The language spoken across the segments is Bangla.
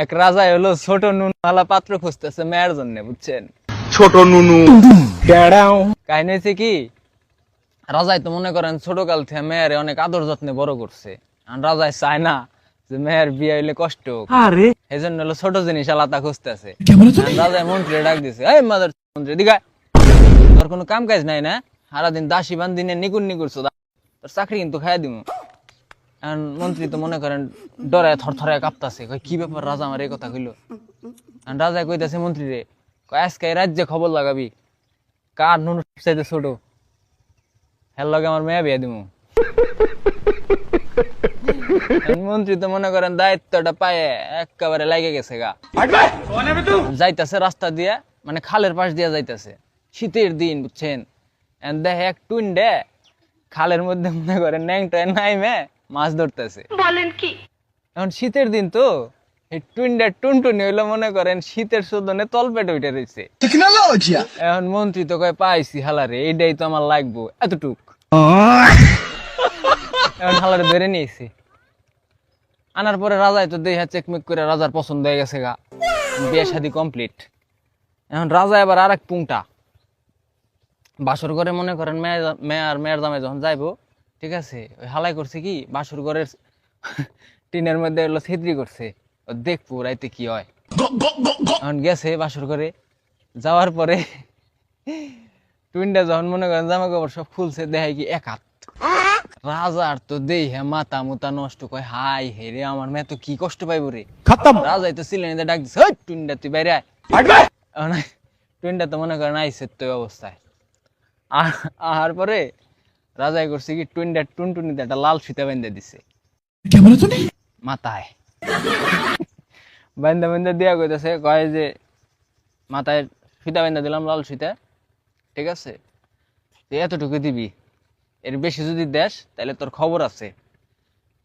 এক রাজা হলো ছোট নুনওয়ালা পাত্র খুঁজতেছে মেয়ের জন্য, বুঝছেন? ছোট নুনু কাহিনী হয়েছে কি, রাজাই তো মনে করেন ছোট কাল থেকে মেয়ের অনেক আদর যত্নে বড় করছে। আর রাজাই চায় না যে মেয়ের বিয়ে হইলে কষ্ট হোক, এই জন্য হলো ছোট জিনিস আলাদা খুঁজতেছে। রাজাই মন্ত্রী ডাক দিছে, এই মাদার মন্ত্রী দিঘা, তোর কোনো কাম কাজ নাই না? সারাদিন দাসী বান্দিনে নিকুন নিকুরছো, তোর চাকরি কিন্তু খাইয়া দিমু। এখন মন্ত্রী তো মনে করেন ডরে থরথরায় কাঁপতাছে, কয় কি ব্যাপার রাজা আমার এই কথা কইলো? রাজা কইতাছে মন্ত্রী রে, কয় আজকে এই রাজ্যে খবর লাগাবি কার নুন চাইতে ছোট, হের লগে আমার মেয়ে বিয়ে দিমু। মন্ত্রী তো মনে করেন দায়িত্বটা পায়ে একেবারে লাগে গেছে গা। যাইতাছে রাস্তা দিয়ে, মানে খালের পাশ দিয়ে যাইতাছে, শীতের দিন, বুঝছেন? দেখে এক টুন্ডে খালের মধ্যে মনে করেন ন্যাংটা নাইমে মাছ ধরতেছে। বলেন কি? এখন শীতের দিন তো, এই টুন্ডা টুনটুনি হইলো মনে করেন শীতের শোধনে তলপেটে উঠে রয়েছে। এখন মন্ত্রী তো কয় পাইছি হালারে, এইটাই তো আমার লাগবো, এতটুক। এখন হালারে ধরে নিয়েছি, আনার পরে রাজাই তো দেহা চেকমেক করে রাজার পছন্দ হয়ে গেছে গা, বিয়ে শাদী কমপ্লিট। এখন রাজা এবার আর এক পুংটা বাসর ঘরে মনে করেন মেয়ের জামাই যখন যাইবো, ঠিক আছে, ওই হালাই করছে কি বাসর ঘরের টিনের মধ্যে হলো ছিদ্রি করছে, দেখবো রাইতে কি হয়। এখন গেছে বাসর ঘরে, যাওয়ার পরে টুইনটা যখন মনে করেন জামা কাপড় সব খুলছে, দেখায় কি এক হাত। রাজার তো দেই হ্যাঁ মাথা মুতা নষ্ট, কয় হাই হে রে, আমার মেয়ে তো কি কষ্ট পাইবো রে। রাজাই তো সিলেনিতে ডাক দিছে, ওই টুইনটা তুই বাইরে আয়। টুইনটা তো মনে করেন আইসে তো অবস্থায়। আর পরে রাজাই করছে কি টুইনটা টুনটুনিতে একটা লাল ফিতা বেঁধে দিছে মাথায়। বেঁধে বেঁধে দিয়া কইতেছে, কয় যে মাথায় ফিতা বেঁধে দিলাম লাল ফিতা, ঠিক আছে, এতটুকু দিবি, এর বেশি যদি দেশ তাহলে তোর খবর আছে,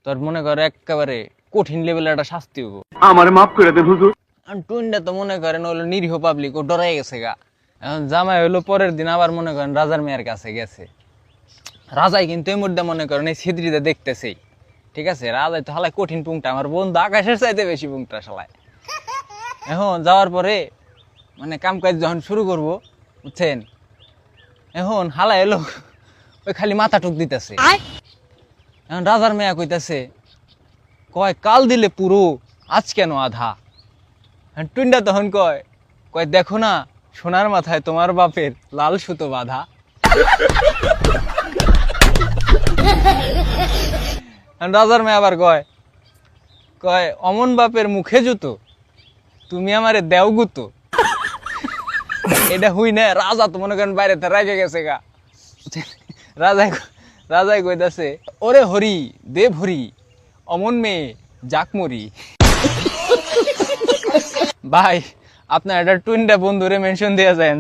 তোর মনে কর একেবারে কঠিন লেভেলের একটা শাস্তি হবো। আমার মাফ করে দেন হুজুর। টুইনটা তো মনে করেন হলো নিরীহ পাবলিক, ও ডরাই গেছে গা। এখন জামাই হলো পরের দিন আবার মনে করেন রাজার মেয়ের কাছে গেছে। রাজাই কিন্তু এই মুহূর্তে মনে করেন এই ছিদ্রিতে দেখতেছেই, ঠিক আছে। রাজাই তো হালাই কঠিন পুংটা, আমার বন্ধু আকাশের চাইতে বেশি পুংটা শালায়। এখন যাওয়ার পরে মানে কাম কাজ যখন শুরু করব, বুঝছেন, এখন হালাই এলো ওই খালি মাথা টুক দিতেছে। এখন রাজার মেয়া কইতাছে, কয় কাল দিলে পুরো, আজ কেন আধা? টুইনটা তখন কয় কয় দেখো না, সোনার মাথায় তোমার বাপের লাল সুতো বাঁধা। রাজার মেয়ে আবার কয় কয় অমন বাপের মুখে জুতো, তুমি আমারে দেও গুতো। এটা হুই না, রাজা তো মনে করেন বাইরে রাগে গেছে গা। রাজাই কইতাছে, ওরে হরি দেব হরি, অমন মেয়ে যাক মরি। ভাই আপনার একটা টুইনটা বন্ধুরে মেনশন দেয়া যায়।